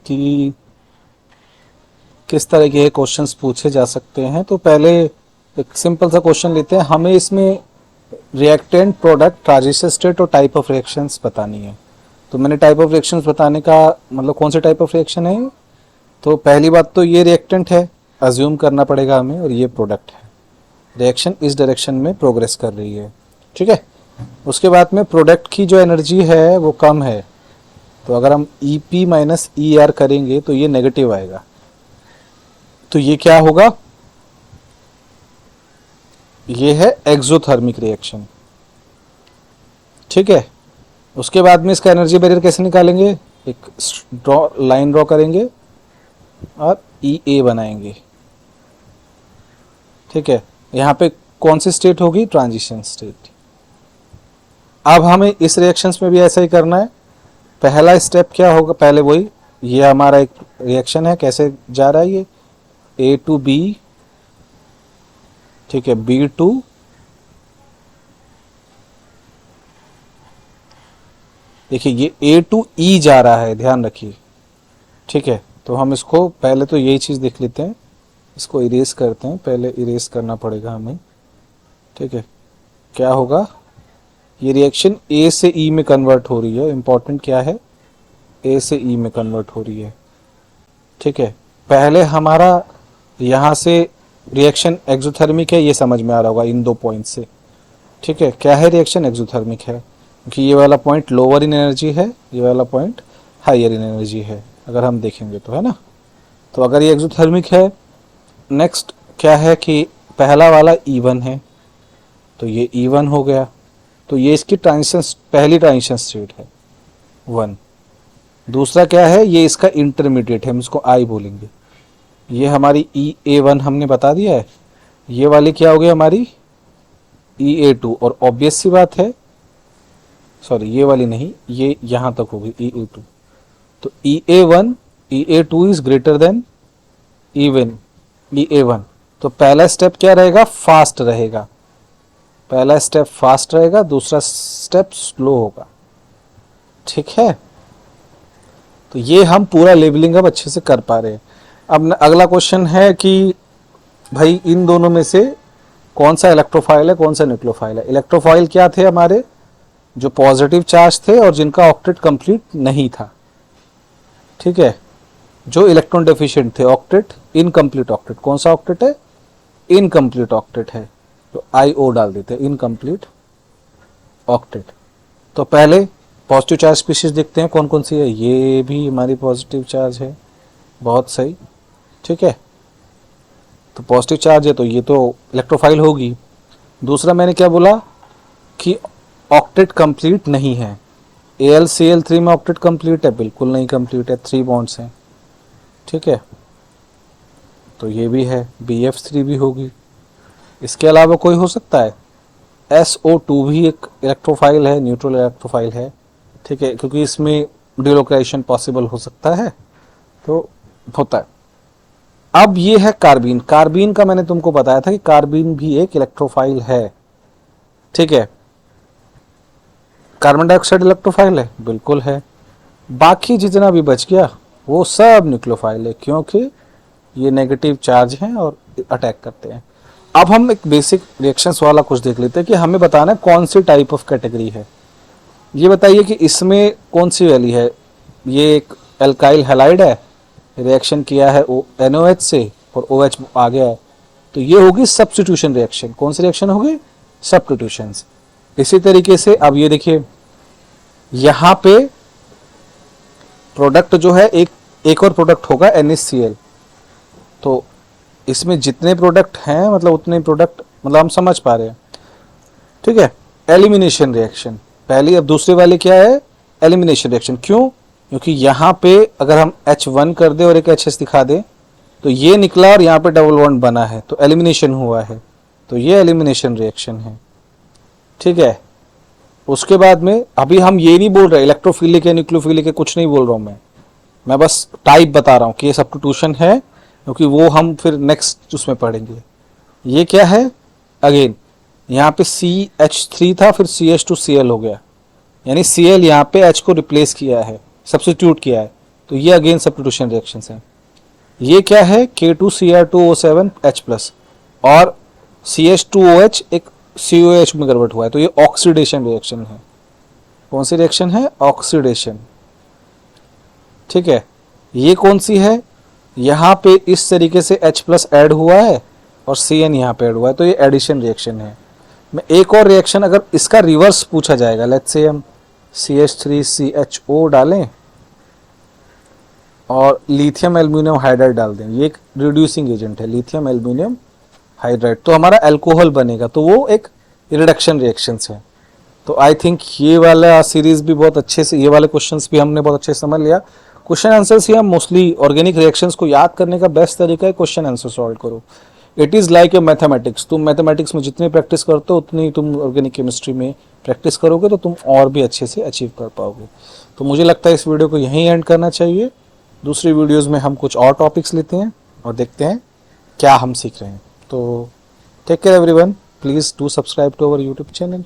कि किस तरह के क्वेश्चंस पूछे जा सकते हैं। तो पहले एक सिंपल सा क्वेश्चन लेते हैं। हमें इसमें रिएक्टेंट, प्रोडक्ट, ट्रांजिशन स्टेट और टाइप ऑफ रिएक्शंस बतानी है। तो मैंने टाइप ऑफ रिएक्शंस बताने का मतलब कौन से टाइप ऑफ रिएक्शन है। तो पहली बात तो ये रिएक्टेंट है, अज्यूम करना पड़ेगा हमें, और ये प्रोडक्ट है। रिएक्शन इस डायरेक्शन में प्रोग्रेस कर रही है, ठीक है। उसके बाद में प्रोडक्ट की जो एनर्जी है वो कम है, तो अगर हम EP माइनस ER करेंगे तो ये नेगेटिव आएगा। तो ये क्या होगा, ये है एक्सोथर्मिक रिएक्शन, ठीक है। उसके बाद में इसका एनर्जी बैरियर कैसे निकालेंगे, एक लाइन ड्रॉ करेंगे और EA बनाएंगे, ठीक है। यहाँ पे कौन सी स्टेट होगी, ट्रांजिशन स्टेट। अब हमें इस रिएक्शंस में भी ऐसा ही करना है। पहला स्टेप क्या होगा, पहले वही, ये हमारा एक रिएक्शन है, कैसे जा रहा है ये A टू B, ठीक है, B टू देखिए ये A टू E जा रहा है, ध्यान रखिए, ठीक है। तो हम इसको पहले तो यही चीज देख लेते हैं, इसको इरेज करते हैं, पहले इरेज करना पड़ेगा हमें, ठीक है। क्या होगा, ये रिएक्शन A से E में कन्वर्ट हो रही है। इंपॉर्टेंट क्या है, A से E में कन्वर्ट हो रही है, ठीक है। पहले हमारा यहाँ से रिएक्शन एक्सोथर्मिक है, ये समझ में आ रहा होगा इन 2 पॉइंट से, ठीक है। क्या है, रिएक्शन एक्सोथर्मिक है क्योंकि ये वाला पॉइंट लोअर इन एनर्जी है, ये वाला पॉइंट हायर इन एनर्जी है, अगर हम देखेंगे तो, है ना। तो अगर ये एक्सोथर्मिक है, नेक्स्ट क्या है कि पहला वाला E1 है, तो ये E1 हो गया। तो ये इसकी ट्रांजिशन, पहली ट्रांजिशन स्टेट है 1। दूसरा क्या है, ये इसका इंटरमीडिएट है, हम इसको I बोलेंगे। ये हमारी EA1 हमने बता दिया है। ये वाली क्या हो गई हमारी EA2, और ऑब्वियस सी बात है, सॉरी ये वाली नहीं, ये यहां तक होगी EA2। तो EA1 EA2 is greater than even EA1। तो पहला स्टेप क्या रहेगा, फास्ट रहेगा, पहला स्टेप फास्ट रहेगा, दूसरा स्टेप स्लो होगा, ठीक है। तो ये हम पूरा लेबलिंग अब अच्छे से कर पा रहे हैं। अब अगला क्वेश्चन है कि भाई इन दोनों में से कौन सा इलेक्ट्रोफाइल है, कौन सा न्यूक्लियोफाइल है। इलेक्ट्रोफाइल क्या थे हमारे, जो पॉजिटिव चार्ज थे और जिनका ऑक्टेट कंप्लीट नहीं था, ठीक है। जो इलेक्ट्रॉन डेफिशिएंट थे, ऑक्टेट इनकम्प्लीट ऑक्टेट, कौन सा ऑक्टेट है, इनकम्प्लीट ऑक्टेट है, तो IO डाल देते हैं, इनकम्प्लीट ऑक्टेट। तो पहले पॉजिटिव चार्ज स्पीशीज देखते हैं कौन कौन सी है। ये भी हमारी पॉजिटिव चार्ज है, बहुत सही, ठीक है। तो पॉजिटिव चार्ज है तो ये तो इलेक्ट्रोफाइल होगी। दूसरा मैंने क्या बोला कि ऑक्टेट कंप्लीट नहीं है। AlCl3 में ऑक्टेट कंप्लीट है, बिल्कुल नहीं कंप्लीट है, 3 बॉन्ड्स हैं, ठीक है। तो ये भी है, BF3 भी होगी। इसके अलावा कोई हो सकता है, SO2 भी एक इलेक्ट्रोफाइल है, न्यूट्रल इलेक्ट्रोफाइल है, ठीक है, क्योंकि इसमें डिलोक्राइजेशन पॉसिबल हो सकता है, तो होता है। अब ये है कार्बीन। कार्बीन का मैंने तुमको बताया था कि कार्बीन भी एक इलेक्ट्रोफाइल है, ठीक है। कार्बन डाइऑक्साइड इलेक्ट्रोफाइल है, बिल्कुल है। बाकी जितना भी बच गया वो सब न्यूक्लियोफाइल है, क्योंकि ये नेगेटिव चार्ज हैं और अटैक करते हैं। अब हम एक बेसिक रिएक्शंस वाला कुछ देख लेते हैं कि हमें बताना है कौन सी टाइप ऑफ कैटेगरी है। ये बताइए कि इसमें कौन सी वैली है। ये एक एल्काइल हैलाइड है, रिएक्शन किया है NOH से और OH आ गया है, तो ये होगी सब्स्टिट्यूशन रिएक्शन। कौन सी रिएक्शन होगी, सब्स्टिट्यूशन। इसी तरीके से अब ये देखिए, यहाँ पे प्रोडक्ट जो है एक और प्रोडक्ट होगा NaCl। तो इसमें जितने प्रोडक्ट हैं मतलब उतने प्रोडक्ट, मतलब हम समझ पा रहे हैं, ठीक है। एलिमिनेशन रिएक्शन पहली। अब दूसरी वाली क्या है, एलिमिनेशन रिएक्शन। क्यों, क्योंकि यहाँ पे अगर हम H1 कर दे और एक HS दिखा दे तो ये निकला और यहाँ पे डबल बॉन्ड बना है, तो एलिमिनेशन हुआ है, तो ये एलिमिनेशन रिएक्शन है, ठीक है। उसके बाद में अभी हम ये नहीं बोल रहे इलेक्ट्रोफिलिक है न्यूक्लियोफिलिक है, कुछ नहीं बोल रहा हूँ मैं बस टाइप बता रहा हूँ कि ये सब्स्टिट्यूशन है, क्योंकि वो हम फिर नेक्स्ट उसमें पढ़ेंगे। ये क्या है, अगेन यहाँ पे CH3 था, फिर CH2Cl हो गया, यानी Cl यहाँ पे H को रिप्लेस किया है, सब्स्टिट्यूट किया है, तो तो ये अगेन सब्स्टिट्यूशन रिएक्शंस हैं। ये क्या है, K2Cr2O7H+ और CH2OH एक COH में कन्वर्ट हुआ है, तो ये ऑक्सीडेशन रिएक्शन है। कौन सी रिएक्शन है, ऑक्सीडेशन। ठीक है, ये कौन सी है, यहाँ पे इस तरीके से H+ ऐड हुआ है और CN यहाँ पे ऐड हुआ है, तो ये एडिशन रिएक्शन है। मैं एक और रिएक्शन अगर इसका रिवर्स पूछा जाएगा, लेट्स से हम CH3CHO डालें और लिथियम एल्यूमिनियम हाइड्राइड डाल दें, ये एक रिड्यूसिंग एजेंट है लिथियम एल्यूमिनियम हाइड्राइड, तो हमारा अल्कोहल बनेगा, तो वो एक रिडक्शन रिएक्शंस है। तो आई थिंक ये वाला सीरीज भी बहुत अच्छे से, ये वाले क्वेश्चंस भी हमने बहुत अच्छे से समझ लिया। क्वेश्चन आंसर्स या मोस्टली ऑर्गेनिक रिएक्शंस को याद करने का बेस्ट तरीका है क्वेश्चन आंसर सॉल्व करो। It is like a mathematics, तुम मैथमेटिक्स में जितनी प्रैक्टिस करते हो उतनी तुम ऑर्गेनिक केमिस्ट्री में प्रैक्टिस करोगे तो तुम और भी अच्छे से अचीव कर पाओगे। तो मुझे लगता है इस वीडियो को यहीं एंड करना चाहिए। दूसरी वीडियोज़ में हम कुछ और टॉपिक्स लेते हैं और देखते हैं क्या हम सीख रहे हैं। तो take care everyone, please do subscribe to our YouTube channel.